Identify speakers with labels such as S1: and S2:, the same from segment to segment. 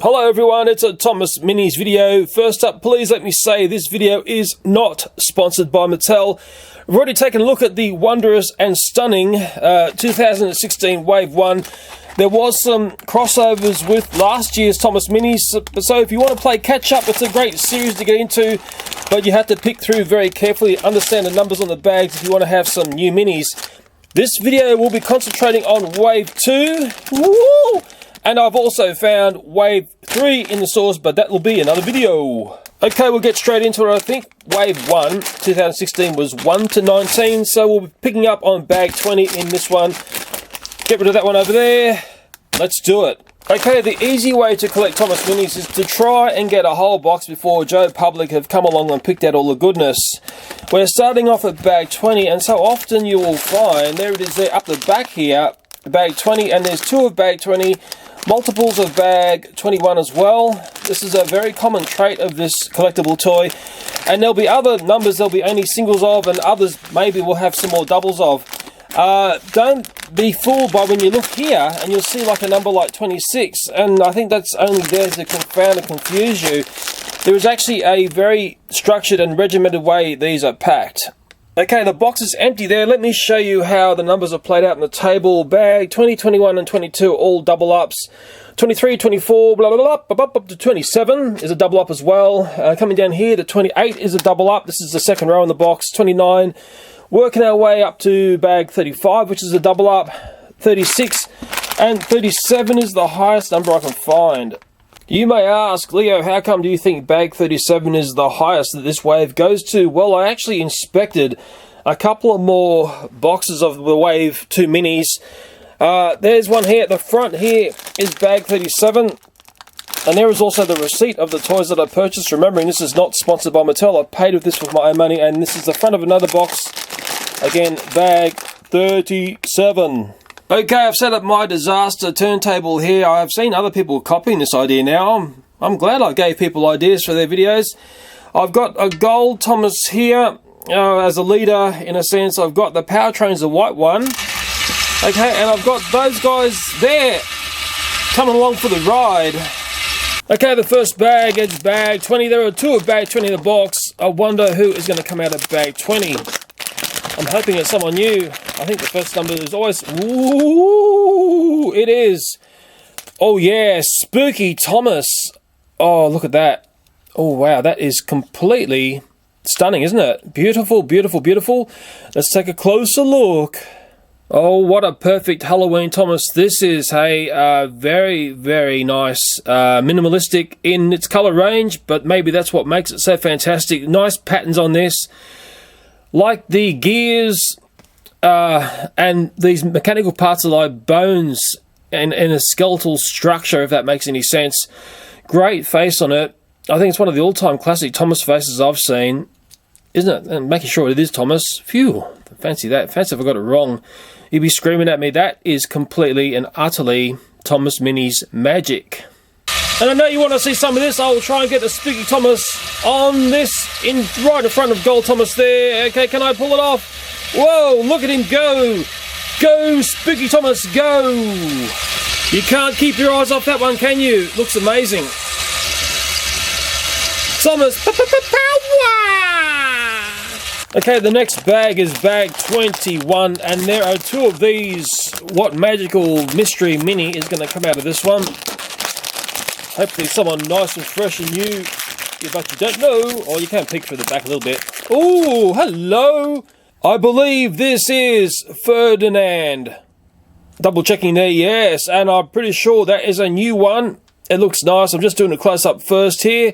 S1: Hello everyone, it's a Thomas Minis video. First up, please let me say this video is not sponsored by Mattel. We've already taken a look at the wondrous and stunning 2016 Wave 1. There was some crossovers with last year's Thomas Minis, so if you want to play catch up, it's a great series to get into, but you have to pick through very carefully, understand the numbers on the bags if you want to have some new minis. This video will be concentrating on Wave 2. Woo! And I've also found Wave 3 in the stores, but that will be another video. Okay, we'll get straight into it. I think Wave 1, 2016, was 1 to 19, so we'll be picking up on bag 20 in this one. Get rid of that one over there. Let's do it. Okay, the easy way to collect Thomas Minis is to try and get a whole box before Joe Public have come along and picked out all the goodness. We're starting off at bag 20, and so often you will find, there it is there up the back here, bag 20, and there's two of bag 20, multiples of bag 21 as well. This is a very common trait of this collectible toy, and there'll be other numbers there'll be only singles of, and others maybe will have some more doubles of. Don't be fooled by when you look here and you'll see like a number like 26, and I think that's only there to confound and confuse you. There is actually a very structured and regimented way these are packed. Okay, the box is empty there. Let me show you how the numbers are played out in the table. Bag 20, 21 and 22 are all double ups. 23, 24, blah, blah, blah, up to 27 is a double up as well. Coming down here, the 28 is a double up. This is the second row in the box. 29, working our way up to bag 35, which is a double up. 36 and 37 is the highest number I can find. You may ask, Leo, how come do you think bag 37 is the highest that this wave goes to? Well, I actually inspected a couple of more boxes of the Wave 2 Minis. There's one here at the front. Here is bag 37. And there is also the receipt of the toys that I purchased. Remembering, this is not sponsored by Mattel. I paid with this with my own money. And this is the front of another box. Again, bag 37. Okay, I've set up my disaster turntable here. I've seen other people copying this idea now. I'm glad I gave people ideas for their videos. I've got a gold Thomas here as a leader, in a sense. I've got the powertrain's the white one. Okay, and I've got those guys there coming along for the ride. Okay, the first bag is bag 20. There are two of bag 20 in the box. I wonder who is going to come out of bag 20. I'm hoping it's someone new. I think the first number is always... Ooh, it is. Oh yeah, Spooky Thomas. Oh, look at that. Oh wow, that is completely stunning, isn't it? Beautiful, beautiful, beautiful. Let's take a closer look. Oh, what a perfect Halloween Thomas. This is a very, very nice, minimalistic in its color range, but maybe that's what makes it so fantastic. Nice patterns on this. Like the gears and these mechanical parts are like bones and a skeletal structure, if that makes any sense. Great face on it. I think it's one of the all-time classic Thomas faces I've seen, isn't it? And making sure it is Thomas. Phew, fancy that. Fancy if I got it wrong. You'd be screaming at me. That is completely and utterly Thomas Minis magic. And I know you want to see some of this. I'll try and get the Spooky Thomas on this, right in front of Gold Thomas there. Okay, can I pull it off? Whoa, look at him go. Go, Spooky Thomas, go. You can't keep your eyes off that one, can you? Looks amazing. Thomas, power! Okay, the next bag is bag 21, and there are two of these. What magical mystery mini is going to come out of this one? Hopefully someone nice and fresh and new, but you don't know, or you can peek through the back a little bit. Oh, hello! I believe this is Ferdinand. Double checking there, yes, and I'm pretty sure that is a new one. It looks nice. I'm just doing a close-up first here.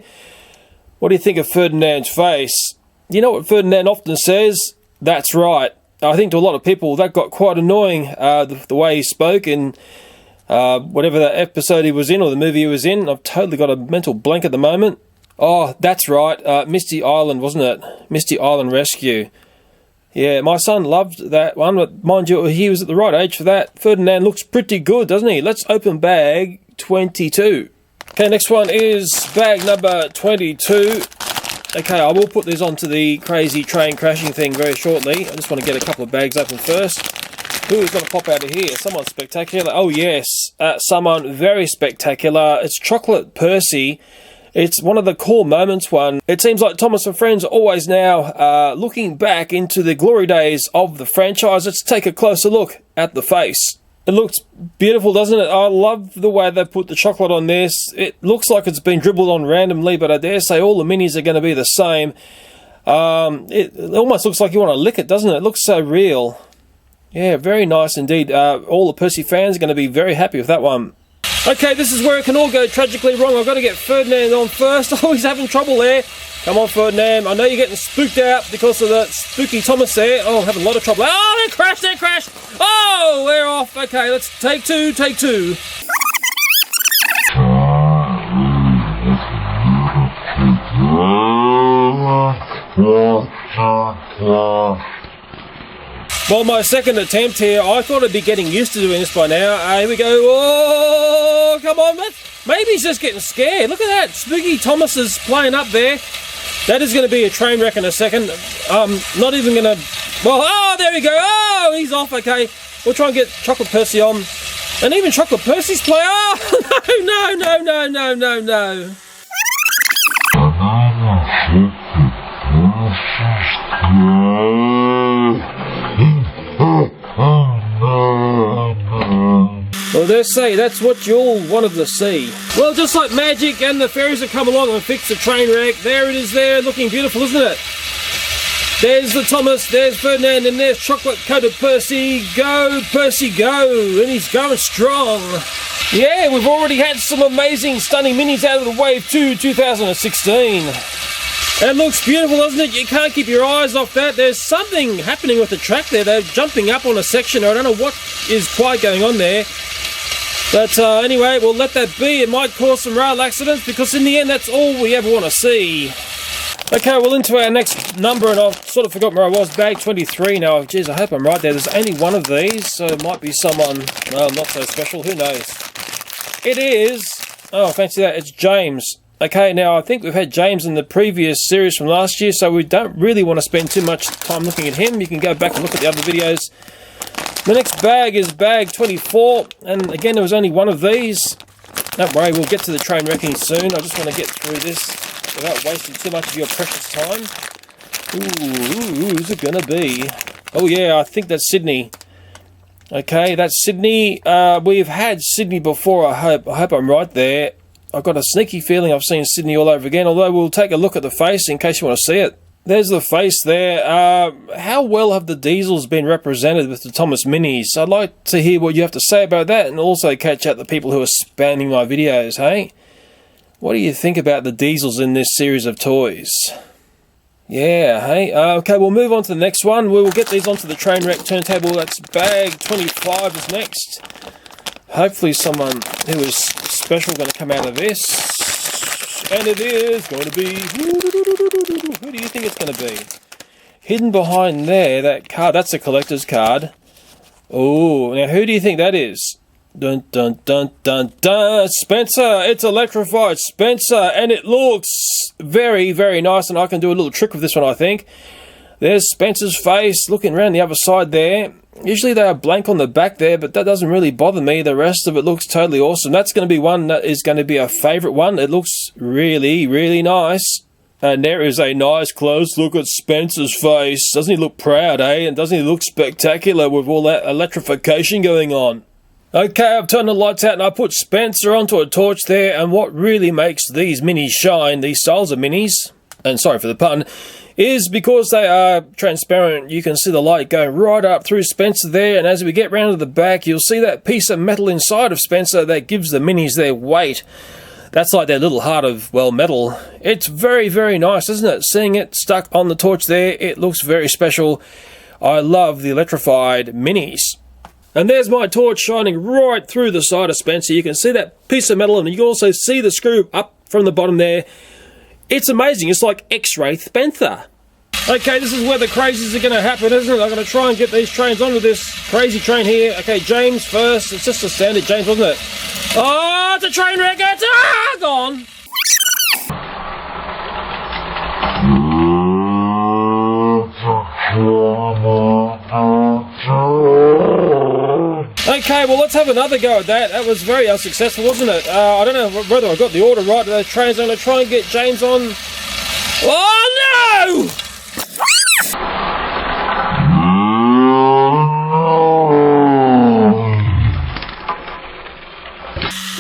S1: What do you think of Ferdinand's face? You know what Ferdinand often says? That's right. I think to a lot of people that got quite annoying, the way he spoke, and whatever that episode he was in, or the movie he was in. I've totally got a mental blank at the moment. Oh, that's right. Misty Island, wasn't it? Misty Island Rescue. Yeah, my son loved that one, but mind you, he was at the right age for that. Ferdinand looks pretty good, doesn't he? Let's open bag 22. Okay, next one is bag number 22. Okay, I will put this onto the crazy train crashing thing very shortly. I just want to get a couple of bags open first. Who's going to pop out of here? Someone spectacular. Oh, yes. Someone very spectacular. It's Chocolate Percy. It's one of the cool moments one. It seems like Thomas and Friends are always now looking back into the glory days of the franchise. Let's take a closer look at the face. It looks beautiful, doesn't it? I love the way they put the chocolate on this. It looks like it's been dribbled on randomly, but I dare say all the minis are going to be the same. It almost looks like you want to lick it, doesn't it? It looks so real. Yeah, very nice indeed. All the Percy fans are going to be very happy with that one. Okay, this is where it can all go tragically wrong. I've got to get Ferdinand on first. Oh, he's having trouble there. Come on, Ferdinand. I know you're getting spooked out because of the spooky Thomas there. Oh, I'm having a lot of trouble. Oh, they crashed. Oh, they're off. Okay, let's take two. Well, my second attempt here, I thought I'd be getting used to doing this by now. Here we go. Oh, come on, man. Maybe he's just getting scared. Look at that. Spooky Thomas is playing up there. That is going to be a train wreck in a second. Not even going to... Well, oh, there we go. Oh, he's off. Okay. We'll try and get Chocolate Percy on. And even Chocolate Percy's play. Oh, no. Well, they say that's what you all wanted to see. Well, just like magic, and the fairies have come along and fixed the train wreck. There it is there, looking beautiful, isn't it? There's the Thomas, there's Ferdinand, and there's chocolate-coated Percy. Go, Percy, go! And he's going strong. Yeah, we've already had some amazing, stunning minis out of the Wave 2 2016. It looks beautiful, doesn't it? You can't keep your eyes off that. There's something happening with the track there. They're jumping up on a section. I don't know what is quite going on there. But anyway, we'll let that be. It might cause some rail accidents because in the end, that's all we ever want to see. Okay, well, into our next number, and I've sort of forgotten where I was. Bag 23 now. Geez, I hope I'm right there. There's only one of these, so it might be someone not so special. Who knows? It is... Oh, fancy that. It's James. Okay, now I think we've had James in the previous series from last year, so we don't really want to spend too much time looking at him. You can go back and look at the other videos. The next bag is bag 24, and again there was only one of these. Don't worry, we'll get to the train wrecking soon. I just want to get through this without wasting too much of your precious time. Ooh, who's it gonna be? Oh yeah, I think that's Sydney. Okay, that's Sydney. We've had Sydney before, I hope I'm right there. I've got a sneaky feeling I've seen Sydney all over again, although we'll take a look at the face in case you want to see it. There's the face there. How well have the diesels been represented with the Thomas Minis? I'd like to hear what you have to say about that, and also catch out the people who are spamming my videos, hey? What do you think about the diesels in this series of toys? Yeah, hey? Okay, we'll move on to the next one. We will get these onto the train wreck turntable. That's bag 25 is next. Hopefully someone who is special going to come out of this. And it is going to be... Who do you think it's going to be? Hidden behind there, that card, that's a collector's card. Oh, now who do you think that is? Dun dun dun dun dun! Spencer! It's Electrified Spencer! And it looks very, very nice, and I can do a little trick with this one, I think. There's Spencer's face, looking around the other side there. Usually they are blank on the back there, but that doesn't really bother me. The rest of it looks totally awesome. That's going to be one that is going to be a favourite one. It looks really, really nice. And there is a nice close look at Spencer's face. Doesn't he look proud, eh? And doesn't he look spectacular with all that electrification going on? Okay, I've turned the lights out and I put Spencer onto a torch there. And what really makes these minis shine, these styles of minis, and sorry for the pun, is because they are transparent. You can see the light going right up through Spencer there, and as we get round to the back, you'll see that piece of metal inside of Spencer that gives the minis their weight. That's like their little heart of, well, metal. It's very, very nice, isn't it? Seeing it stuck on the torch there, it looks very special. I love the Electrified Minis. And there's my torch shining right through the side of Spencer. You can see that piece of metal, and you can also see the screw up from the bottom there. It's amazing. It's like X-ray Spencer. Okay, this is where the crazies are going to happen, isn't it? I'm going to try and get these trains onto this crazy train here. Okay, James first. It's just a standard James, wasn't it? Oh, it's a train wreck. It's gone. Okay, well, let's have another go at that. That was very unsuccessful, wasn't it? I don't know whether I got the order right to those trains. I'm going to try and get James on. Oh,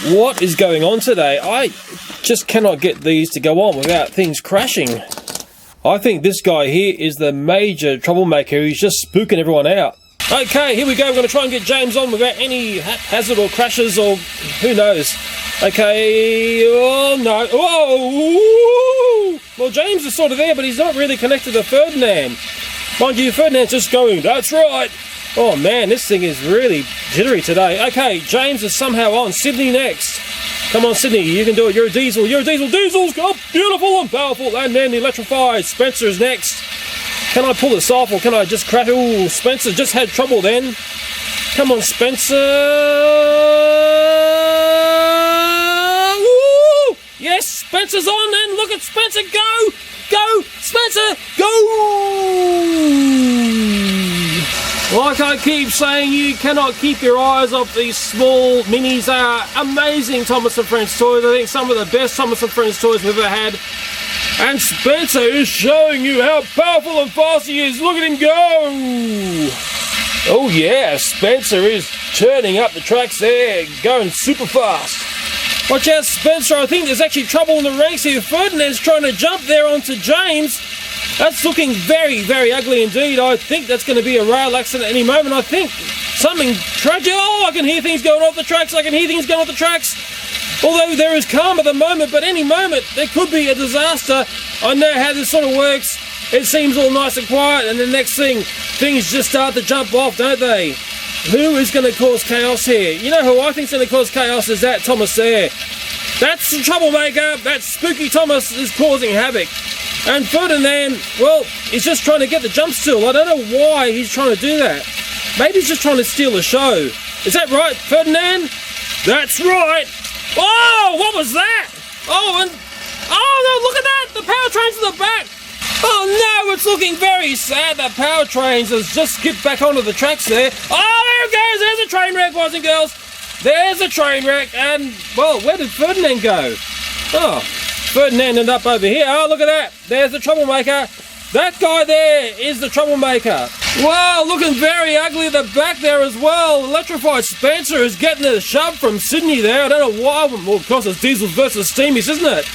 S1: no! What is going on today? I just cannot get these to go on without things crashing. I think this guy here is the major troublemaker who's just spooking everyone out. Okay, here we go. We're going to try and get James on without any haphazard or crashes or who knows. Okay, oh no. Whoa! Well, James is sort of there, but he's not really connected to Ferdinand. Mind you, Ferdinand's just going, that's right. Oh man, this thing is really jittery today. Okay, James is somehow on. Sydney next. Come on, Sydney, you can do it. You're a diesel. You're a diesel. Diesel's got beautiful and powerful. And then the Electrified Spencer's next. Can I pull this off or can I just crash? Ooh, Spencer just had trouble then. Come on, Spencer. Ooh, yes, Spencer's on then. Look at Spencer go. Go, Spencer, go. Like I keep saying, you cannot keep your eyes off these small minis. They are amazing Thomas & Friends toys. I think some of the best Thomas & Friends toys we've ever had. And Spencer is showing you how powerful and fast he is. Look at him go! Oh yeah, Spencer is turning up the tracks there, going super fast. Watch out, Spencer. I think there's actually trouble in the ranks here. Ferdinand's trying to jump there onto James. That's looking very, very ugly indeed. I think that's going to be a rail accident at any moment. I think something tragic. Oh, I can hear things going off the tracks. I can hear things going off the tracks. Although there is calm at the moment, but any moment there could be a disaster. I know how this sort of works. It seems all nice and quiet, and the next thing, things just start to jump off, don't they? Who is going to cause chaos here? You know who I think is going to cause chaos is that Thomas there. That's the troublemaker. That spooky Thomas is causing havoc. And Ferdinand, well, he's just trying to get the jump still. I don't know why he's trying to do that. Maybe he's just trying to steal the show. Is that right, Ferdinand? That's right. Oh, what was that? Oh, and oh no, look at that! The power train's in the back. Oh no, it's looking very sad. The power trains has just skipped back onto the tracks there. Oh, there it goes. There's a train wreck, boys and girls. There's a train wreck, and well, where did Ferdinand go? Oh, Ferdinand ended up over here. Oh, look at that. There's the troublemaker. That guy there is the troublemaker. Wow, looking very ugly at the back there as well. Electrified Spencer is getting a shove from Sydney there. I don't know why. Well, of course, it's diesels versus steamies, isn't it?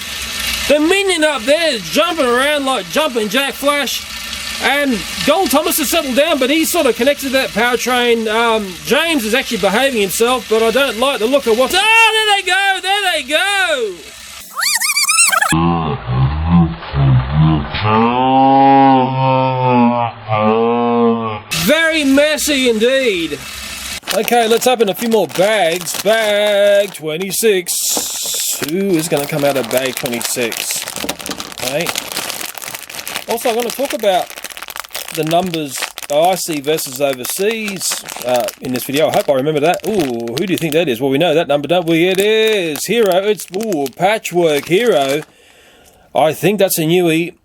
S1: The minion up there is jumping around like jumping Jack Flash. And Gold Thomas has settled down, but he's sort of connected to that powertrain. James is actually behaving himself, but I don't like the look of what's... Oh, there they go! There they go! Very messy indeed. Okay, let's open a few more bags. Bag 26. Who is going to come out of bag 26? Okay. Also, I'm going to talk about the numbers IC versus overseas in this video. I hope I remember that. Ooh, who do you think that is? Well, we know that number, don't we? It is Hero. It's Patchwork Hero. I think that's a newie.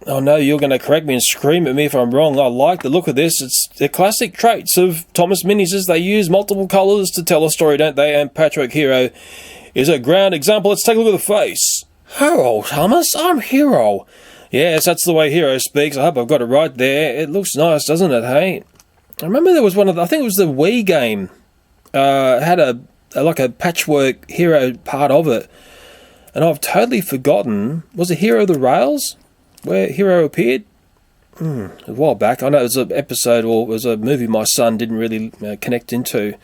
S1: Oh no, you're going to correct me and scream at me if I'm wrong. I like the look of this. It's the classic traits of Thomas Minis. They use multiple colours to tell a story, don't they? And Patchwork Hero is a grand example. Let's take a look at the face. Hello, Thomas. I'm Hero. Yes, that's the way Hero speaks. I hope I've got it right there. It looks nice, doesn't it, hey? I remember there was one of the, I think it was the Wii game. Had a like a Patchwork Hero part of it. And I've totally forgotten. Was it Hero the Rails? Where Hero appeared? A while back. I know it was an episode or it was a movie my son didn't really connect into.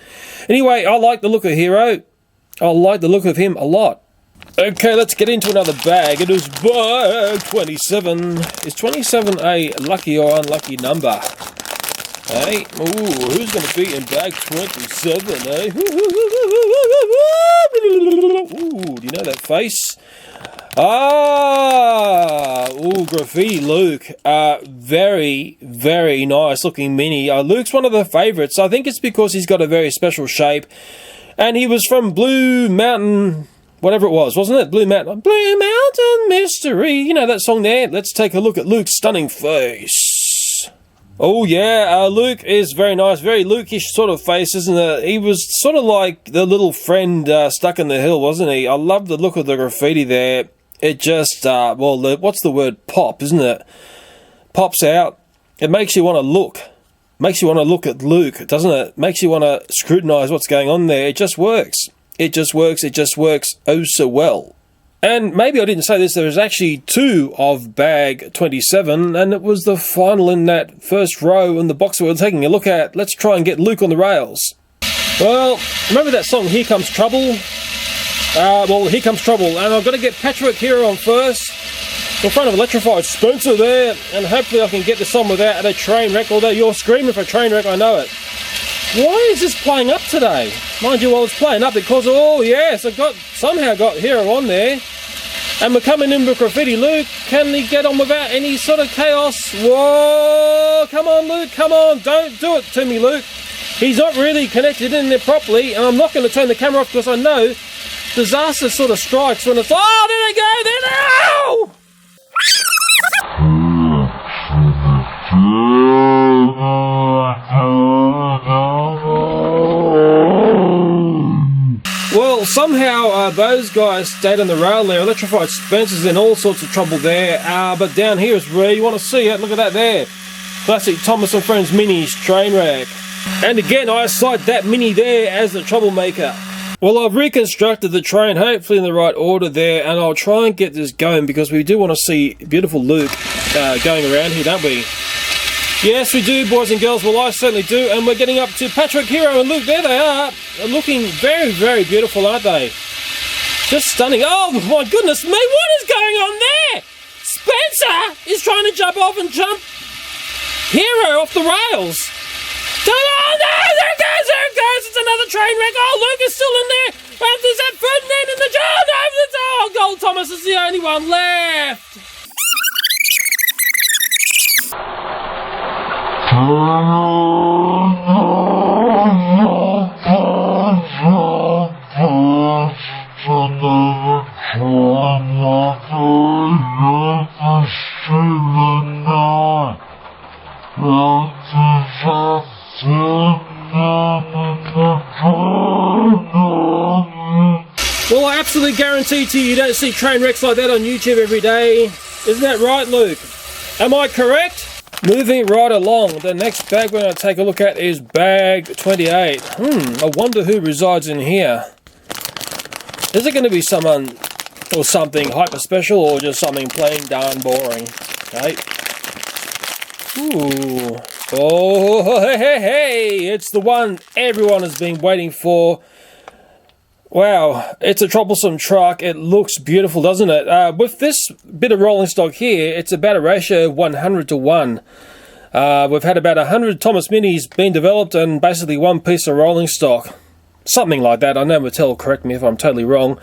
S1: Anyway, I like the look of Hero. I like the look of him a lot. Okay, let's get into another bag. It is bag 27. Is 27 a lucky or unlucky number? Hey, ooh, who's going to be in bag 27, eh? Ooh, do you know that face? Ah, ooh, Graffiti Luke. Very, very nice looking mini. Luke's one of the favourites. I think it's because he's got a very special shape. And he was from Blue Mountain, whatever it was, wasn't it? Blue Mountain Mystery. You know that song there? Let's take a look at Luke's stunning face. Oh yeah, Luke is very nice, very Luke-ish sort of face, isn't it? He was sort of like the little friend stuck in the hill, wasn't he? I love the look of the graffiti there. It just, what's the word? Pop, isn't it? Pops out. It makes you want to look. Makes you want to look at Luke, doesn't it? Makes you want to scrutinise what's going on there. It just works. It just works. It just works oh so well. And maybe I didn't say this, there was actually 2 of bag 27, and it was the final in that first row in the box we were taking a look at. Let's try and get Luke on the rails. Well, remember that song, Here Comes Trouble? Here Comes Trouble, and I've got to get Patrick here on first, in front of Electrified Spencer there, and hopefully I can get this on without a train wreck, although you're screaming for a train wreck, I know it. Why is this playing up today? Mind you, it's playing up because, oh yes, I somehow got Hero on there. And we're coming in with Graffiti. Luke, can he get on without any sort of chaos? Whoa, come on Luke, come on, don't do it to me Luke. He's not really connected in there properly, and I'm not going to turn the camera off because I know disaster sort of strikes when it's, oh, there they go, there they go! Well, somehow those guys stayed on the rail there. Electrified Spencer's in all sorts of trouble there, but down here is where you want to see it. Look at that there. Classic Thomas and Friends Minis train wreck. And again, I cite that Mini there as the troublemaker. Well, I've reconstructed the train, hopefully in the right order there, and I'll try and get this going because we do want to see beautiful Luke going around here, don't we? Yes, we do, boys and girls. Well, I certainly do. And we're getting up to Patrick, Hero, and Luke. There they are. Looking very, very beautiful, aren't they? Just stunning. Oh, my goodness me. What is going on there? Spencer is trying to jump off and jump Hero off the rails. Oh, no, there it goes. It's another train wreck. Oh, Luke is still in there. There's that Ferdinand in the jar. Oh, Gold Thomas is the only one left. Well, I absolutely guarantee to you don't see train wrecks like that on YouTube every day. Isn't that right, Luke? Am I correct? Moving right along, the next bag we're going to take a look at is bag 28. I wonder who resides in here. Is it going to be someone or something hyper special or just something plain darn boring? Okay. Ooh. Oh, hey, it's the one everyone has been waiting for. Wow, it's a Troublesome Truck. It looks beautiful, doesn't it? With this bit of rolling stock here, it's about a ratio of 100 to 1. We've had about 100 Thomas Minis being developed and basically one piece of rolling stock. Something like that. I know Mattel, correct me if I'm totally wrong.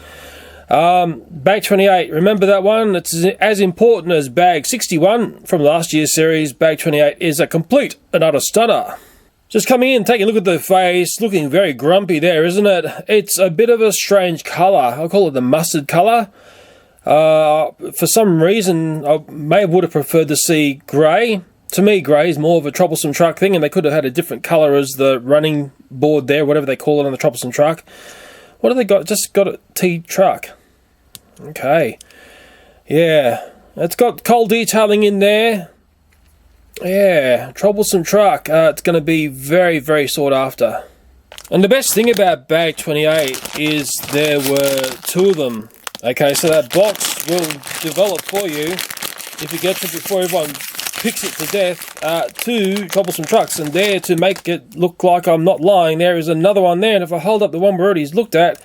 S1: Bag 28, remember that one? It's as important as bag 61 from last year's series. Bag 28 is a complete and utter stunner. Just coming in, taking a look at the face, looking very grumpy there, isn't it? It's a bit of a strange colour. I'll call it the mustard colour. For some reason, I would have preferred to see grey. To me, grey is more of a Troublesome Truck thing, and they could have had a different colour as the running board there, whatever they call it on the Troublesome Truck. What have they got? Just got a T-Truck. Okay. Yeah. It's got coal detailing in there. Yeah, Troublesome Truck. It's going to be very, very sought after. And the best thing about bag 28 is there were 2 of them. Okay, so that box will develop for you, if you get to it before everyone picks it to death, 2 Troublesome Trucks. And there, to make it look like I'm not lying, there is another one there. And if I hold up the one we already looked at,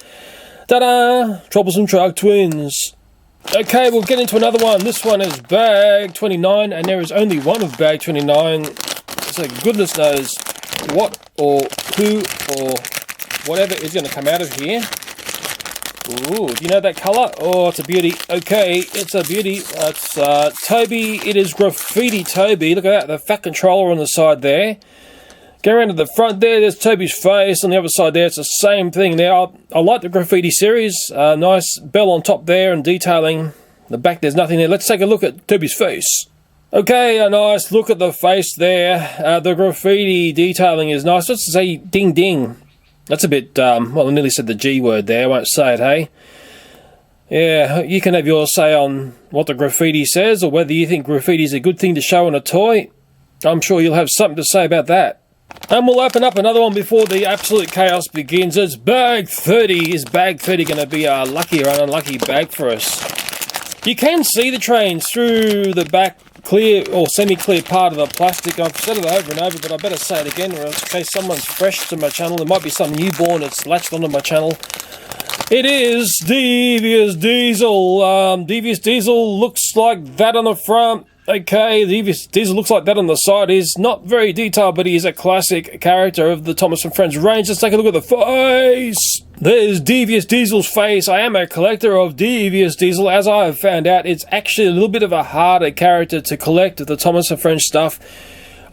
S1: ta-da! Troublesome Truck Twins. Okay, we'll get into another one. This one is bag 29, and there is only one of bag 29. So goodness knows what or who or whatever is going to come out of here. Ooh, do you know that colour? Oh, it's a beauty. Okay, it's a beauty. It's Toby. It is Graffiti Toby. Look at that, the fat controller on the side there. Go around to the front there, there's Toby's face. On the other side there, it's the same thing there. I like the Graffiti series. Nice bell on top there and detailing. The back, there's nothing there. Let's take a look at Toby's face. Okay, a nice look at the face there. The graffiti detailing is nice. Let's say ding ding. That's a bit, well, I nearly said the G word there. I won't say it, hey? Yeah, you can have your say on what the graffiti says or whether you think graffiti is a good thing to show on a toy. I'm sure you'll have something to say about that. And we'll open up another one before the absolute chaos begins. It's bag 30. Is bag 30 going to be a lucky or an unlucky bag for us? You can see the trains through the back clear or semi-clear part of the plastic. I've said it over and over, but I better say it again, or else in case someone's fresh to my channel, there might be some newborn that's latched onto my channel. It is Devious Diesel. Devious Diesel looks like that on the front. Okay, Devious Diesel looks like that on the side. He's not very detailed, but he is a classic character of the Thomas & Friends range. Let's take a look at the face. There's Devious Diesel's face. I am a collector of Devious Diesel. As I have found out, it's actually a little bit of a harder character to collect of the Thomas & Friends stuff.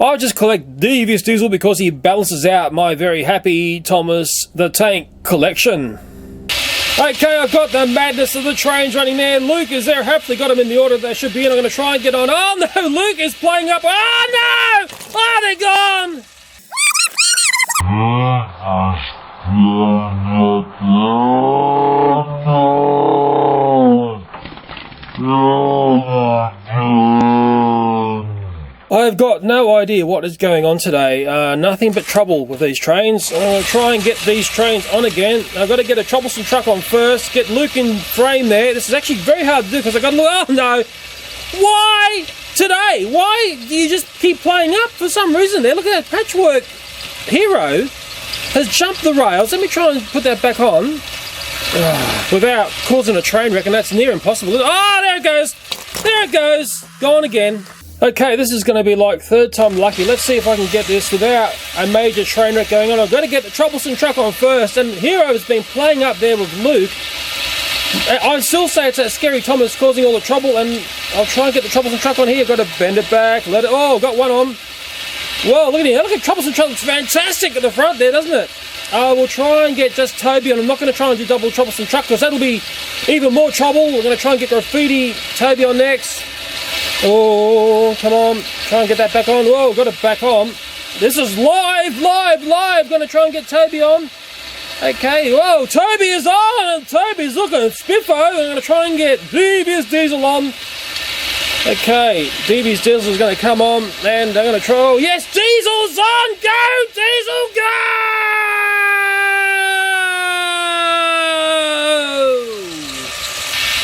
S1: I just collect Devious Diesel because he balances out my very happy Thomas the Tank collection. Okay, I've got the madness of the trains running there. Luke is there. Hopefully got them in the order they should be in. I'm going to try and get on. Oh no, Luke is playing up. Oh no! Oh, they're gone! I've got no idea what is going on today. Nothing but trouble with these trains. I'm going to try and get these trains on again. I've got to get a Troublesome Truck on first. Get Luke in frame there. This is actually very hard to do because I've got to look. Oh no! Why today? Why do you just keep playing up for some reason there? Look at that patchwork hero has jumped the rails. Let me try and put that back on without causing a train wreck, and that's near impossible. Oh, there it goes. There it goes. Gone again. Okay, this is going to be like third time lucky. Let's see if I can get this without a major train wreck going on. I've got to get the Troublesome Truck on first, and Hero has been playing up there with Luke. I still say it's that scary Thomas causing all the trouble, and I'll try and get the Troublesome Truck on here. I've got to bend it back, let it... Oh, got one on. Whoa, look at him. Look at Troublesome Truck. Looks fantastic at the front there, doesn't it? We'll try and get just Toby on. I'm not going to try and do double Troublesome Truck because that'll be even more trouble. We're going to try and get Graffiti, Toby on next. Oh, come on. Try and get that back on. Whoa, got it back on. This is live. Going to try and get Toby on. Okay, whoa, Toby is on. And Toby's looking spiffo. I'm going to try and get Devious Diesel on. Okay, Devious Diesel is going to come on. And they're going to try. Oh, yes, Diesel's on. Go, Diesel, go.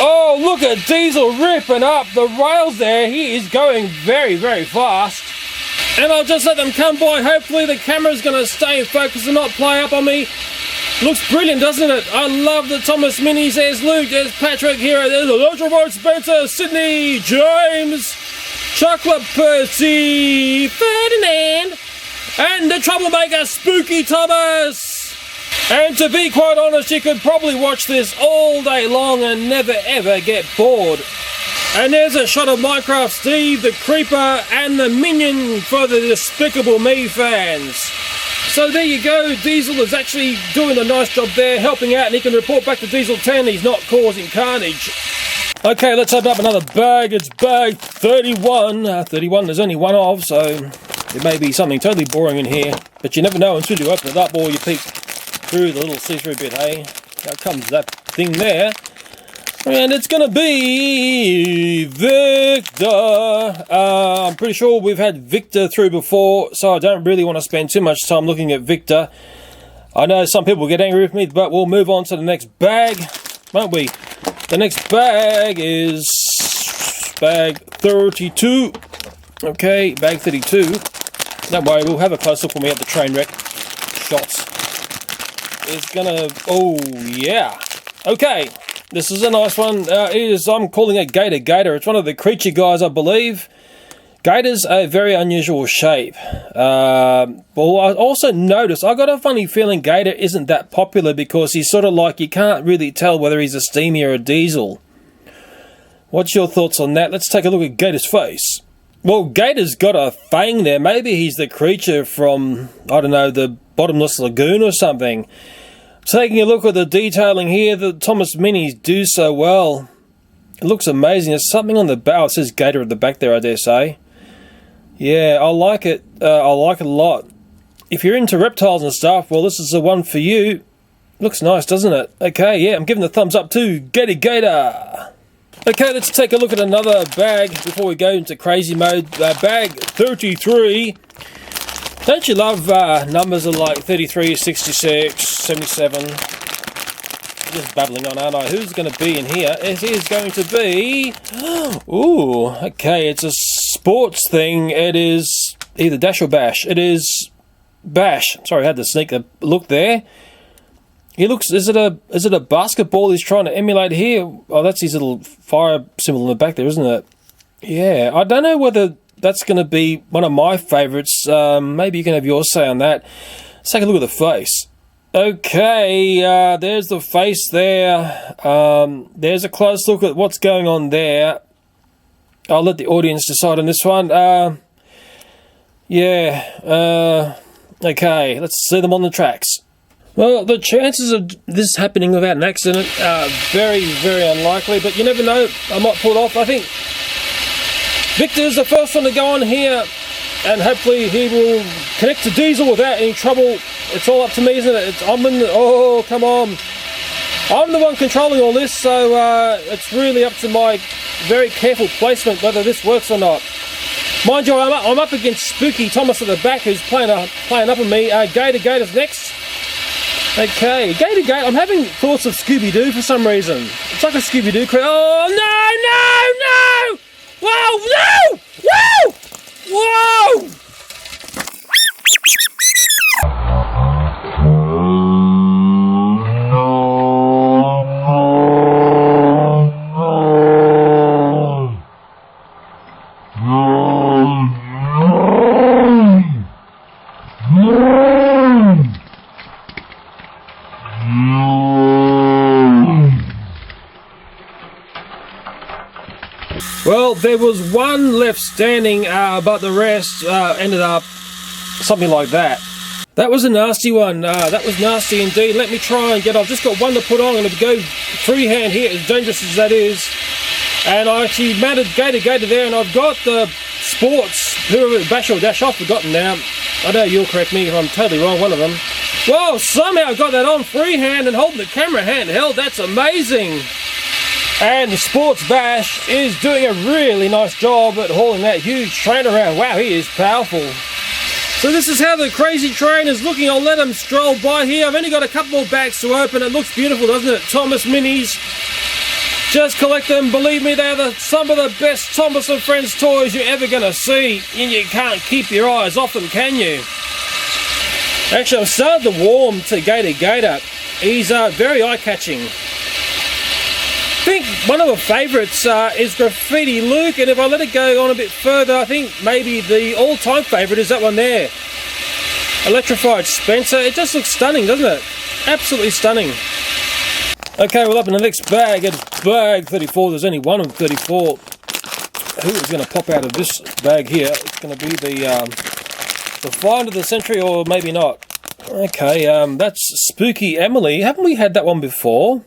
S1: Oh, look at Diesel ripping up the rails there. He is going very, very fast. And I'll just let them come by. Hopefully the camera's going to stay in focus and not play up on me. Looks brilliant, doesn't it? I love the Thomas Minis. There's Luke, there's Patrick, Hero, there's Electrified Spencer, Sydney, James, Chocolate Percy, Ferdinand, and the troublemaker Spooky Thomas. And to be quite honest, you could probably watch this all day long and never ever get bored. And there's a shot of Minecraft Steve, the Creeper, and the Minion for the Despicable Me fans. So there you go, Diesel is actually doing a nice job there, helping out, and he can report back to Diesel 10 he's not causing carnage. Okay, let's open up another bag. It's bag 31. 31 there's only one of, so there may be something totally boring in here. But you never know until you open it up or you peek through the little see-through bit, hey? Now comes that thing there. And it's going to be Victor. I'm pretty sure we've had Victor through before, so I don't really want to spend too much time looking at Victor. I know some people get angry with me, but we'll move on to the next bag, won't we? The next bag is bag 32. Okay, bag 32. Don't worry, we'll have a close look when we have the train wreck shots. It's gonna... Oh, yeah. Okay. This is a nice one. I'm calling it Gator. Gator. It's one of the creature guys, I believe. Gator's a very unusual shape. Well, I also noticed, I got a funny feeling Gator isn't that popular because he's sort of like, you can't really tell whether he's a steamy or a diesel. What's your thoughts on that? Let's take a look at Gator's face. Well, Gator's got a fang there. Maybe he's the creature from, I don't know, the bottomless lagoon or something. Taking a look at the detailing here, the Thomas Minis do so well. It looks amazing. There's something on the back. Oh, it says Gator at the back there, I dare say. Yeah, I like it. I like it a lot. If you're into reptiles and stuff, well, this is the one for you. Looks nice, doesn't it? Okay, yeah, I'm giving the thumbs up to Gator. Okay, let's take a look at another bag before we go into crazy mode. Bag 33. Don't you love numbers of like 33, 66, 77? Just babbling on, aren't I? Who's going to be in here? It is going to be... Ooh, okay, it's a sports thing. It is either Dash or Bash. It is Bash. Sorry, I had to sneak a look there. He looks... Is it a basketball he's trying to emulate here? Oh, that's his little fire symbol in the back there, isn't it? Yeah, I don't know whether that's going to be one of my favourites. Maybe you can have your say on that. Let's take a look at the face. Okay, there's the face there. There's a close look at what's going on there. I'll let the audience decide on this one. Okay, let's see them on the tracks. Well, the chances of this happening without an accident are very, very unlikely, but you never know. I might pull it off. I think Victor's the first one to go on here, and hopefully he will connect to diesel without any trouble. It's all up to me, isn't it? Oh, come on. I'm the one controlling all this, so it's really up to my very careful placement whether this works or not. Mind you, I'm up against Spooky Thomas at the back, who's playing up on me. Gator's next. Okay, Gator. I'm having thoughts of Scooby-Doo for some reason. It's like a Scooby-Doo. Oh, no! Whoa, no! Whoa! Well, there was one left standing, but the rest ended up something like that. That was a nasty one. That was nasty indeed. Let me try and I've just got one to put on. I'm going to go freehand here, as dangerous as that is. And I actually mounted Gator there, and I've got the sports, whoever, Bash or Dash, I've forgotten now. I know you'll correct me if I'm totally wrong, one of them. Well, somehow I got that on freehand and holding the camera handheld. That's amazing. And the Sports Bash is doing a really nice job at hauling that huge train around. Wow, he is powerful. So this is how the crazy train is looking. I'll let him stroll by here. I've only got a couple more bags to open. It looks beautiful, doesn't it? Thomas Minis. Just collect them. Believe me, they're some of the best Thomas and Friends toys you're ever going to see. And you can't keep your eyes off them, can you? Actually, I'm starting to warm to Gator. He's very eye-catching. I think one of my favourites is Graffiti Luke, and if I let it go on a bit further, I think maybe the all-time favourite is that one there. Electrified Spencer. It just looks stunning, doesn't it? Absolutely stunning. Okay, well, up in the next bag, it's bag 34. There's only one of 34. Who is going to pop out of this bag here? It's going to be the find of the century, or maybe not. Okay, that's Spooky Emily. Haven't we had that one before?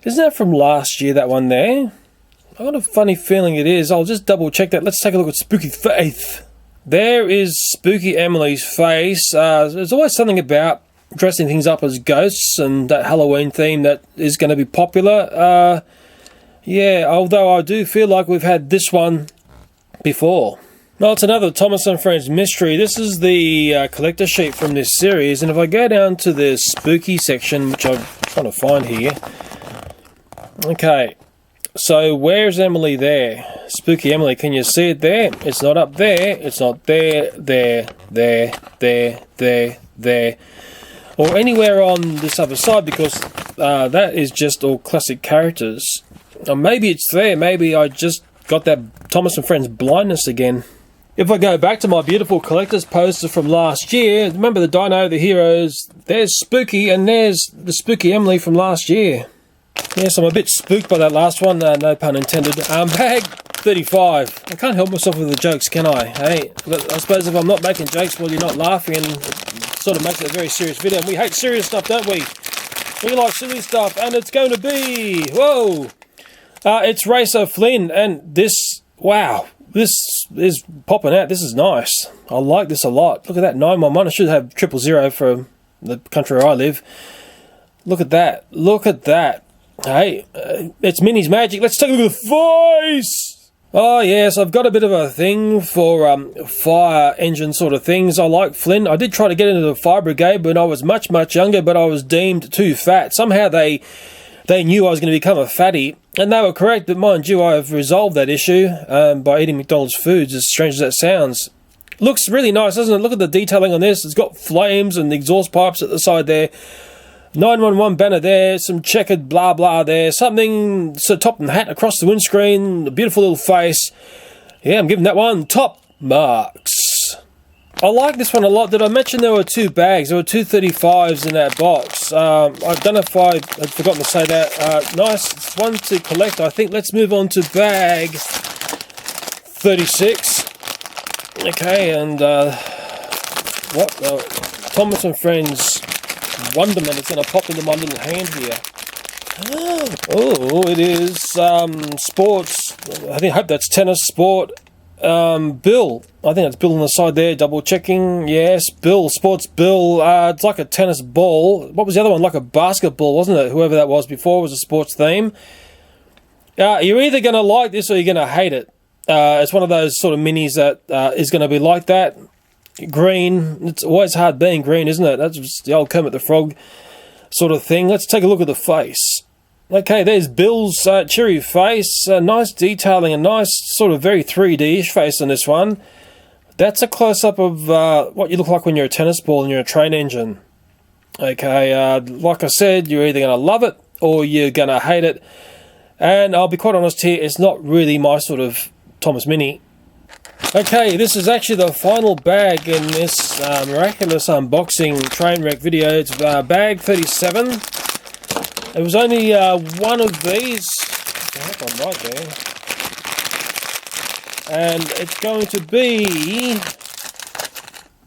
S1: Isn't that from last year, that one there? I've got a funny feeling it is. I'll just double check that. Let's take a look at Spooky Faith. There is Spooky Emily's face. There's always something about dressing things up as ghosts and that Halloween theme that is going to be popular. Yeah, although I do feel like we've had this one before. Well, it's another Thomas and Friends mystery. This is the collector sheet from this series, and if I go down to the spooky section, which I'm trying to find here. Okay, so where's Emily there? Spooky Emily, can you see it there? It's not up there, it's not there, there, or anywhere on this other side, because that is just all classic characters. Or maybe it's there, maybe I just got that Thomas and Friends blindness again. If I go back to my beautiful collector's poster from last year, remember the Dino, the Heroes, there's Spooky, and there's the Spooky Emily from last year. Yes, I'm a bit spooked by that last one, no pun intended. Bag 35. I can't help myself with the jokes, can I? Hey, I suppose if I'm not making jokes, well, you're not laughing, and it sort of makes it a very serious video. And we hate serious stuff, don't we? We like silly stuff, and it's going to be... Whoa! It's Racer Flynn, and this, wow, this is popping out. This is nice. I like this a lot. Look at that, 911. I should have 000 for the country where I live. Look at that. Look at that. Hey, it's Mini's magic. Let's take a look at the voice. Oh, yes, I've got a bit of a thing for fire engine sort of things. I like Flynn. I did try to get into the fire brigade when I was much, much younger, but I was deemed too fat. Somehow they knew I was going to become a fatty, and they were correct, but mind you, I've resolved that issue by eating McDonald's foods, as strange as that sounds. Looks really nice, doesn't it? Look at the detailing on this. It's got flames and exhaust pipes at the side there. 911 banner there, some checkered blah blah there, something so top and hat across the windscreen, a beautiful little face. Yeah, I'm giving that one top marks. I like this one a lot. Did I mention there were 2 bags? There were 2 35s in that box. I don't know if I had forgotten to say that. Nice, it's one to collect, I think. Let's move on to bag 36. Okay, and what? Thomas and Friends Wonderment is going to pop into my little hand here. Oh, it is sports. I hope that's tennis, sport. Bill. I think that's Bill on the side there, double checking. Yes, Bill, sports Bill. It's like a tennis ball. What was the other one? Like a basketball, wasn't it? Whoever that was before was a sports theme. You're either going to like this or you're going to hate it. It's one of those sort of minis that is going to be like that. Green. It's always hard being green, isn't it? That's just the old Kermit the Frog sort of thing. Let's take a look at the face. Okay, there's Bill's cheery face. Nice detailing, a nice sort of very 3D-ish face on this one. That's a close-up of what you look like when you're a tennis ball and you're a train engine. Okay, like I said, you're either going to love it or you're going to hate it. And I'll be quite honest here, it's not really my sort of Thomas Mini. Okay, this is actually the final bag in this miraculous unboxing train wreck video. It's bag 37. There was only one of these. I hope I'm right there. And it's going to be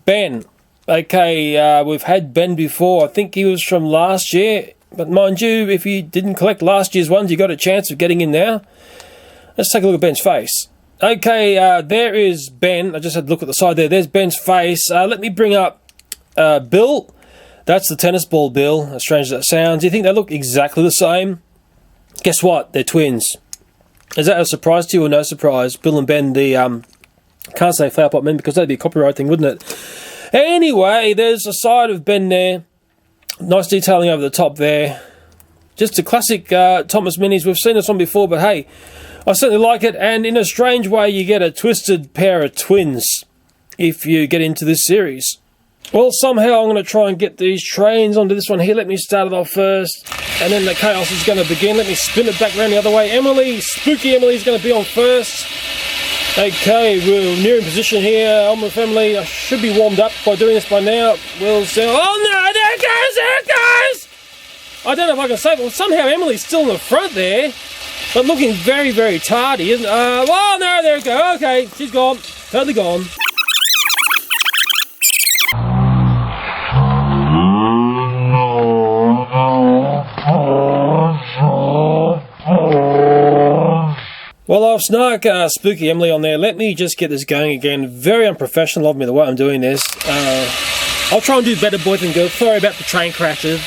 S1: Ben. Okay, we've had Ben before. I think he was from last year. But mind you, if you didn't collect last year's ones, you got a chance of getting in now. Let's take a look at Ben's face. Okay, there is Ben. I just had to look at the side there. There's Ben's face. Let me bring up Bill. That's the tennis ball Bill, as strange as that sounds. Do you think they look exactly the same? Guess what? They're twins. Is that a surprise to you or no surprise? Bill and Ben, the, can't say flower pot men because that'd be a copyright thing, wouldn't it? Anyway, there's a side of Ben there. Nice detailing over the top there. Just a classic Thomas Minis. We've seen this one before, but hey, I certainly like it. And in a strange way, you get a twisted pair of twins if you get into this series. Well, somehow I'm going to try and get these trains onto this one here. Let me start it off first, and then the chaos is going to begin. Let me spin it back around the other way. Emily, spooky Emily, is going to be on first. Okay, we're nearing position here. I'm with Emily. I should be warmed up by doing this by now. We'll see. Oh no, there it goes, there it goes! I don't know if I can say it, but somehow Emily's still in the front there, but looking very, very tardy. Isn't oh no, there it goes. Okay, she's gone. Totally gone. Well, I've snuck Spooky Emily on there. Let me just get this going again. Very unprofessional of me the way I'm doing this. I'll try and do better, boys and girls. Sorry about the train crashes.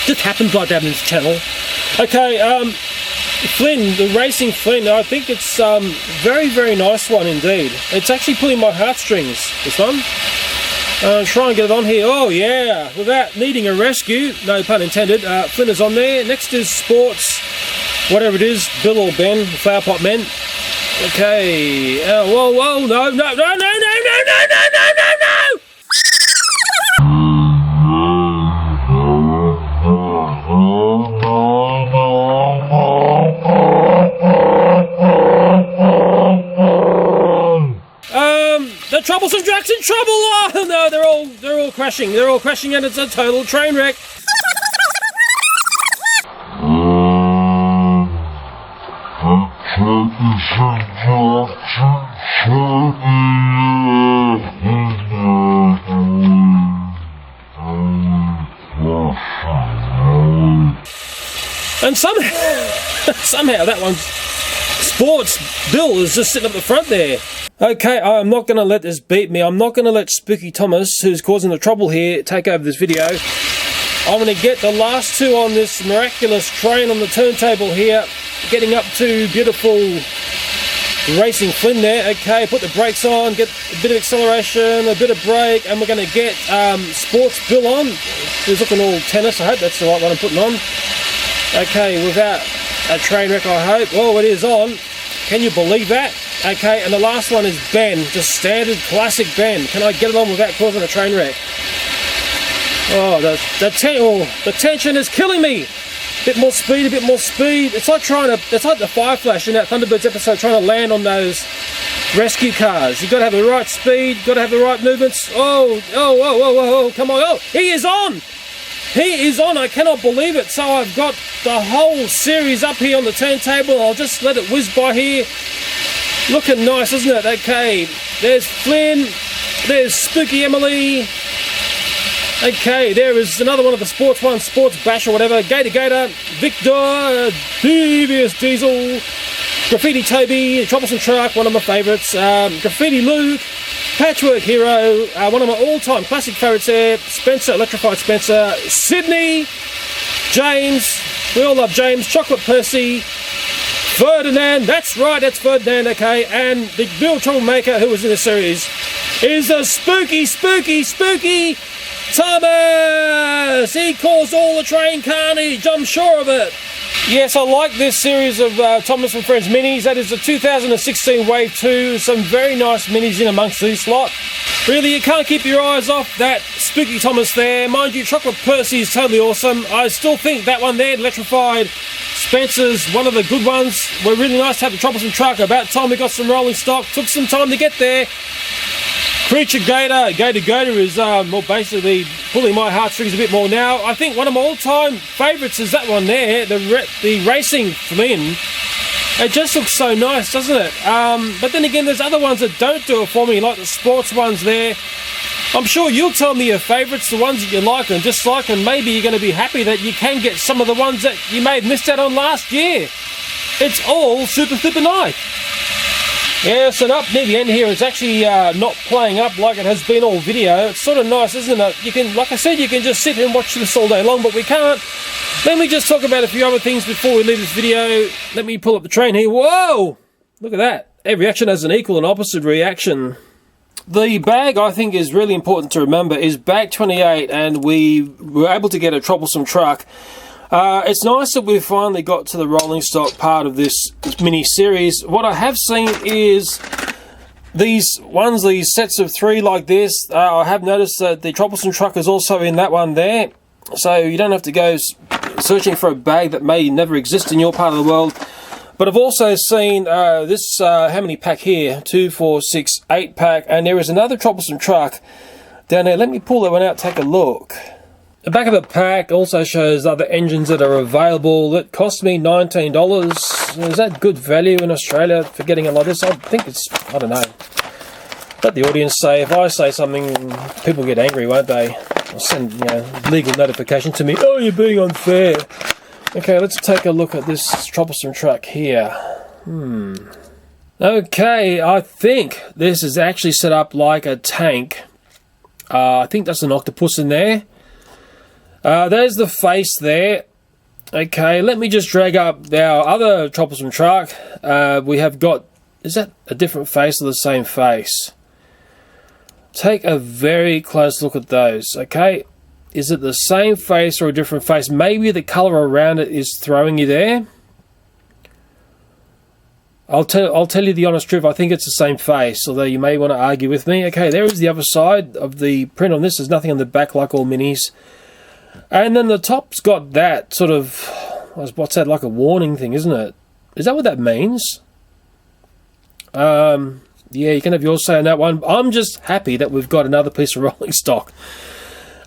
S1: Just happens like that in this channel. Okay, Flynn, the Racing Flynn. I think it's very, very nice one indeed. It's actually pulling my heartstrings, this one. Try and get it on here. Oh yeah, without needing a rescue, no pun intended. Flynn is on there. Next is Sports, whatever it is, Bill or Ben, Flower Pot Men. Okay. Whoa, no, no, no, no, no, no, no, no, no, no, no! The Troublesome Trucks in trouble! Oh no, they're all crashing. They're all crashing, and it's a total train wreck. And somehow that one's sports Bill is just sitting up the front there. Okay, I'm not going to let this beat me. I'm not going to let Spooky Thomas, who's causing the trouble here, take over this video. I'm going to get the last two on this miraculous train on the turntable here, getting up to beautiful racing Flynn there. Okay, put the brakes on, get a bit of acceleration, a bit of brake, and we're going to get Sports Bill on. He's looking all tennis. I hope that's the right one I'm putting on. Okay, without a train wreck, I hope. Oh, it is on. Can you believe that? Okay, and the last one is Ben, just standard classic Ben. Can I get it on without causing a train wreck? Oh, the tension is killing me. Bit more speed, a bit more speed. It's like the Fire Flash in that Thunderbirds episode, trying to land on those rescue cars. You've got to have the right speed, got to have the right movements. Oh, come on. Oh, he is on. He is on. I cannot believe it. So I've got the whole series up here on the turntable. I'll just let it whiz by here. Looking nice, isn't it? Okay, there's Flynn. There's Spooky Emily. Okay, there is another one of the sports ones, Sports Bash or whatever. Gator, Victor, Devious Diesel, Graffiti Toby, Troublesome Truck, one of my favourites, Graffiti Luke, Patchwork Hero, one of my all-time classic favourites there, Spencer, Electrified Spencer, Sydney, James, we all love James, Chocolate Percy, Ferdinand, that's right, that's Ferdinand, okay, and the real troublemaker who was in the series is a spooky Thomas! He caused all the train carnage, I'm sure of it. Yes, I like this series of Thomas and Friends minis. That is the 2016 Wave 2. Some very nice minis in amongst these lot. Really, you can't keep your eyes off that Spooky Thomas there. Mind you, Chocolate Percy is totally awesome. I still think that one there, Electrified Spencer's one of the good ones. We're really nice to have the Troublesome Truck. About time we got some rolling stock. Took some time to get there. Creature Gator is well, basically pulling my heartstrings a bit more now. I think one of my all-time favourites is that one there, the racing Flynn. It just looks so nice, doesn't it? But then again, there's other ones that don't do it for me, like the sports ones there. I'm sure you'll tell me your favourites, the ones that you like and dislike, and maybe you're going to be happy that you can get some of the ones that you may have missed out on last year. It's all super nice. Yes, and up near the end here, it's actually not playing up like it has been all video. It's sort of nice, isn't it? You can, like I said, you can just sit and watch this all day long, but we can't. Let me just talk about a few other things before we leave this video. Let me pull up the train here. Whoa! Look at that. Every action has an equal and opposite reaction. The bag, I think, is really important to remember, is bag 28, and we were able to get a Troublesome Truck. It's nice that we've finally got to the rolling stock part of this mini series. What I have seen is these sets of 3 like this. I have noticed that the Troublesome Truck is also in that one there. So you don't have to go searching for a bag that may never exist in your part of the world. But I've also seen this, how many pack here? 2, 4, 6, 8 pack. And there is another Troublesome Truck down there. Let me pull that one out, take a look. The back of the pack also shows other engines that are available. It cost me $19. Is that good value in Australia for getting it like this? I think it's, I don't know. Let the audience say. If I say something, people get angry, won't they? I'll send legal notification to me. Oh, you're being unfair. Okay, let's take a look at this Troublesome Truck here. Okay, I think this is actually set up like a tank. I think that's an octopus in there. There's the face there. Okay, let me just drag up our other Troublesome Truck. We have got, is that a different face or the same face? Take a very close look at those, okay? Is it the same face or a different face? Maybe the colour around it is throwing you there. I'll tell you the honest truth, I think it's the same face, although you may want to argue with me. Okay, there is the other side of the print on this. There's nothing on the back like all minis. And then the top's got that sort of, what's that, like a warning thing, isn't it? Is that what that means? Yeah, you can have your say on that one. I'm just happy that we've got another piece of rolling stock.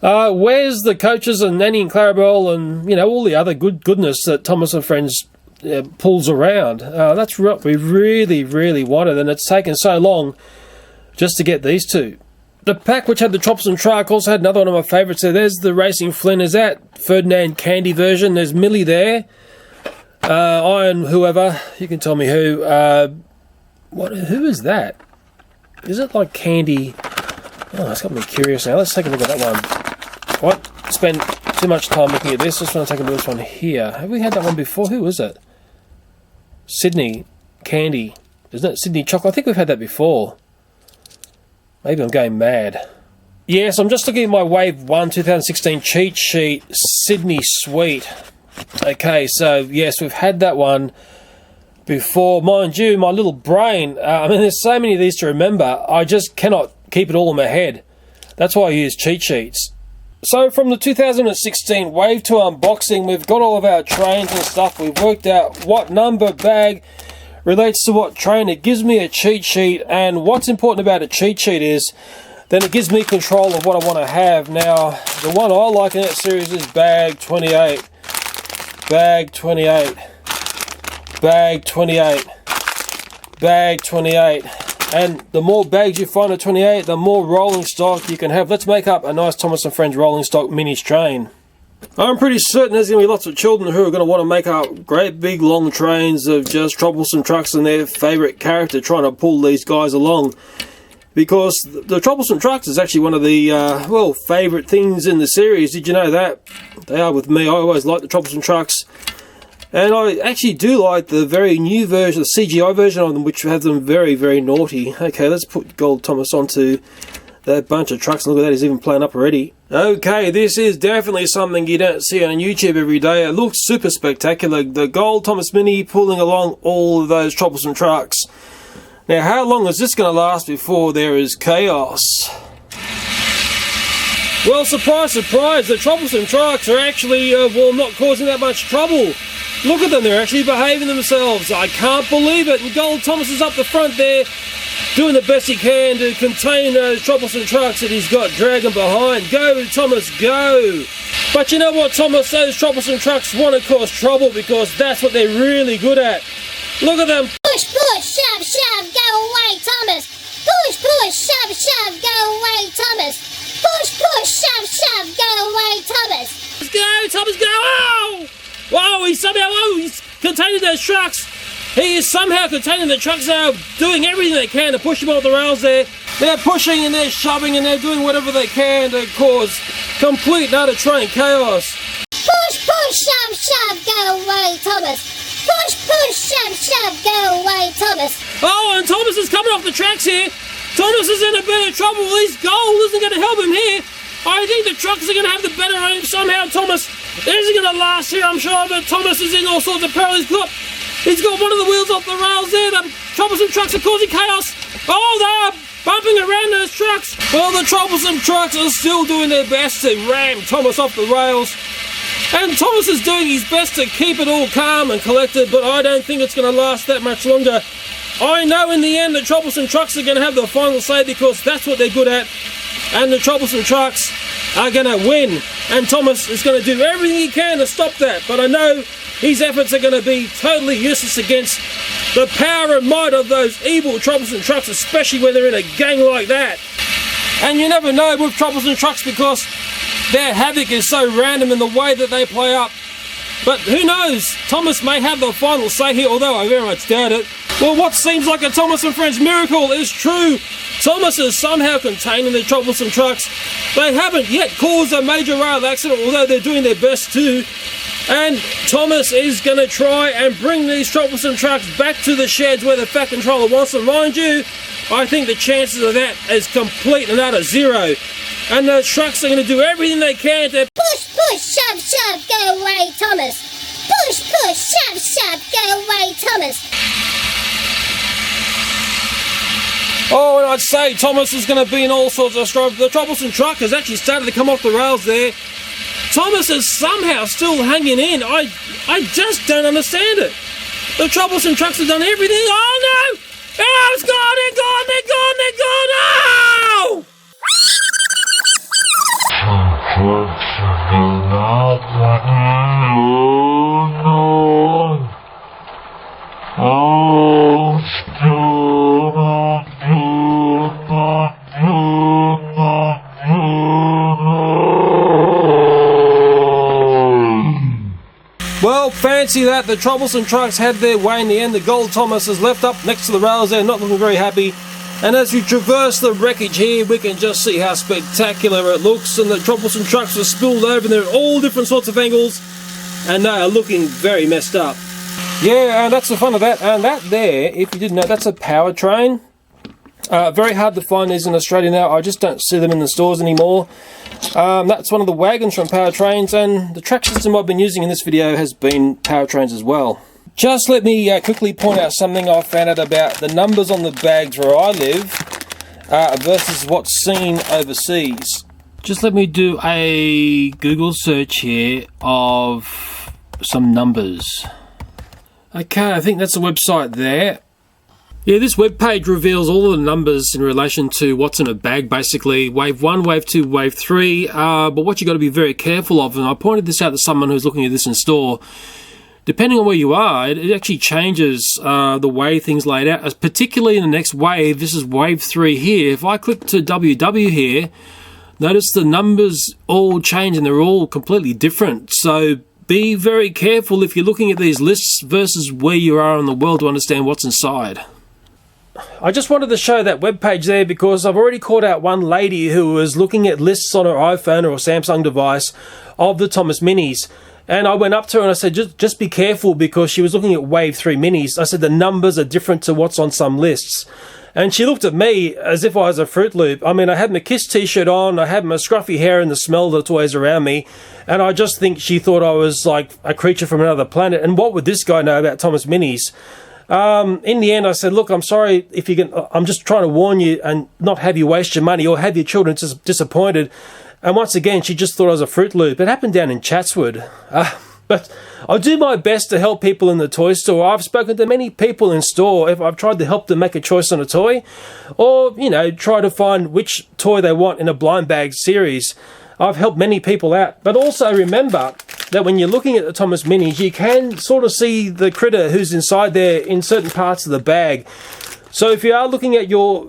S1: Where's the coaches and Nanny and Clarabelle and, you know, all the other goodness that Thomas and Friends pulls around? That's what we really wanted, and it's taken so long just to get these two. The pack which had the Troublesome Truck also had another one of my favourites there. There's the Racing Flynn. Is that Ferdinand Candy version? There's Millie there. Iron whoever, you can tell me who. Who is that? Is it like candy? Oh, that's got me curious now. Let's take a look at that one. What? Spend too much time looking at this. Just want to take a look at this one here. Have we had that one before? Who is it? Sydney candy. Isn't it Sydney chocolate? I think we've had that before. Maybe I'm going mad. Yes, I'm just looking at my Wave 1 2016 cheat sheet. Sydney Sweet. Okay, so yes, we've had that one before. Mind you, my little brain, I mean, there's so many of these to remember, I just cannot keep it all in my head. That's why I use cheat sheets. So from the 2016 Wave 2 unboxing, we've got all of our trains and stuff. We've worked out what number bag relates to what train. It gives me a cheat sheet, and what's important about a cheat sheet is then it gives me control of what I want to have. Now, the one I like in that series is bag 28. Bag 28. Bag 28. Bag 28. And the more bags you find at 28, the more rolling stock you can have. Let's make up a nice Thomas & Friends rolling stock minis train. I'm pretty certain there's going to be lots of children who are going to want to make up great big long trains of just Troublesome Trucks and their favourite character trying to pull these guys along. Because the Troublesome Trucks is actually one of the, favourite things in the series. Did you know that? They are with me. I always like the Troublesome Trucks. And I actually do like the very new version, the CGI version of them, which have them very, very naughty. Okay, let's put Gold Thomas onto that bunch of trucks. Look at that, he's even playing up already. Okay, this is definitely something you don't see on YouTube every day. It looks super spectacular. The Gold Thomas Mini pulling along all of those Troublesome Trucks. Now, how long is this going to last before there is chaos? Well, surprise, surprise, the Troublesome Trucks are actually, not causing that much trouble. Look at them, they're actually behaving themselves. I can't believe it. And Gold Thomas is up the front there, doing the best he can to contain those Troublesome Trucks that he's got dragging behind. Go, Thomas, go! But you know what, Thomas? Those Troublesome Trucks want to cause trouble because that's what they're really good at. Look at them.
S2: Push, push, shove, shove, go away, Thomas. Push, push, shove, shove, go away, Thomas. Push, push, shove, shove, go away, Thomas.
S1: Let's go, Thomas, go! Oh! Whoa, he's containing those trucks. He is somehow containing the trucks. They're doing everything they can to push them off the rails there. They're pushing and they're shoving and they're doing whatever they can to cause complete and utter train chaos.
S2: Push, push, shove, shove, go away, Thomas. Push, push, shove, shove, go away, Thomas.
S1: Oh, and Thomas is coming off the tracks here. Thomas is in a bit of trouble. His goal isn't going to help him here. I think the trucks are going to have the better aim somehow. Thomas isn't going to last here, I'm sure, but Thomas is in all sorts of peril. He's got one of the wheels off the rails there. The Troublesome Trucks are causing chaos. Oh, they're bumping around those trucks. Well, the Troublesome Trucks are still doing their best to ram Thomas off the rails. And Thomas is doing his best to keep it all calm and collected, but I don't think it's going to last that much longer. I know in the end the Troublesome Trucks are going to have the final say because that's what they're good at. And the Troublesome Trucks are going to win. And Thomas is going to do everything he can to stop that. But I know his efforts are going to be totally useless against the power and might of those evil Troublesome Trucks, especially when they're in a gang like that. And you never know with Troublesome Trucks because their havoc is so random in the way that they play up. But who knows? Thomas may have the final say here, although I very much doubt it. Well, what seems like a Thomas & Friends miracle is true. Thomas is somehow containing the Troublesome Trucks. They haven't yet caused a major rail accident, although they're doing their best to. And Thomas is going to try and bring these Troublesome Trucks back to the sheds where the Fat Controller wants them. Mind you, I think the chances of that is complete and utter zero. And the trucks are going to do everything they can to
S2: push, push, shove, shove, go away, Thomas. Push, push, shove, shove, go away, Thomas.
S1: Oh, and I'd say Thomas is going to be in all sorts of strife. The Troublesome Truck has actually started to come off the rails there. Thomas is somehow still hanging in. I just don't understand it. The Troublesome Trucks have done everything. Oh, no! Oh, it's gone! They're gone! They're gone! They're gone! Oh! Well, fancy that. The Troublesome Trucks had their way in the end. The Gold Thomas is left up next to the rails there, not looking very happy. And as we traverse the wreckage here, we can just see how spectacular it looks. And the Troublesome Trucks are spilled over, and they're all different sorts of angles. And they are looking very messed up. Yeah, that's the fun of that. And that there, if you didn't know, that's a powertrain. Very hard to find these in Australia now. I just don't see them in the stores anymore. That's one of the wagons from Powertrains, and the track system I've been using in this video has been Powertrains as well. Just let me quickly point out something I found out about the numbers on the bags where I live versus what's seen overseas. Just let me do a Google search here of some numbers. Okay, I think that's the website there. Yeah, this webpage reveals all of the numbers in relation to what's in a bag, basically. Wave 1, Wave 2, Wave 3. But what you've got to be very careful of, and I pointed this out to someone who's looking at this in store, depending on where you are, it actually changes the way things laid out. Particularly in the next wave, this is Wave 3 here. If I click to WW here, notice the numbers all change and they're all completely different. So be very careful if you're looking at these lists versus where you are in the world to understand what's inside. I just wanted to show that webpage there because I've already caught out one lady who was looking at lists on her iPhone or a Samsung device of the Thomas Minis. And I went up to her and I said, just be careful, because she was looking at Wave 3 Minis. I said, the numbers are different to what's on some lists. And she looked at me as if I was a Fruit Loop. I mean, I had my KISS t-shirt on, I had my scruffy hair and the smell that's always around me. And I just think she thought I was like a creature from another planet. And what would this guy know about Thomas Minis? In the end, I said, look, I'm sorry if you can, I'm just trying to warn you and not have you waste your money or have your children disappointed. And once again, she just thought I was a Fruit Loop. It happened down in Chatswood. But I do my best to help people in the toy store. I've spoken to many people in store. If I've tried to help them make a choice on a toy, or, you know, try to find which toy they want in a blind bag series. I've helped many people out. But also remember that when you're looking at the Thomas Minis, you can sort of see the critter who's inside there in certain parts of the bag. So if you are looking at your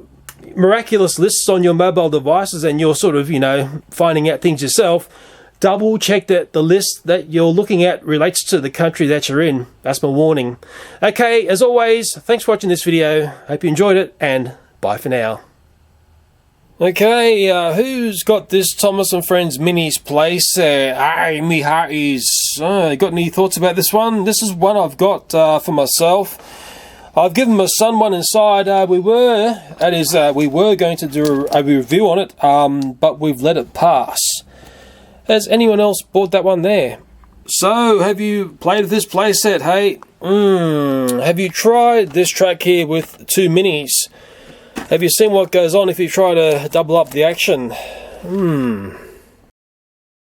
S1: miraculous lists on your mobile devices and you're sort of, you know, finding out things yourself, double check that the list that you're looking at relates to the country that you're in. That's my warning. Okay, as always, thanks for watching this video. Hope you enjoyed it, and bye for now. Okay, who's got this Thomas and Friends Minis place? Aye, me hearties. Got any thoughts about this one? This is one I've got for myself. I've given my son one inside. We were going to do a review on it, but we've let it pass. Has anyone else bought that one there? So, have you played with this playset, hey? Have you tried this track here with 2 Minis? Have you seen what goes on if you try to double up the action?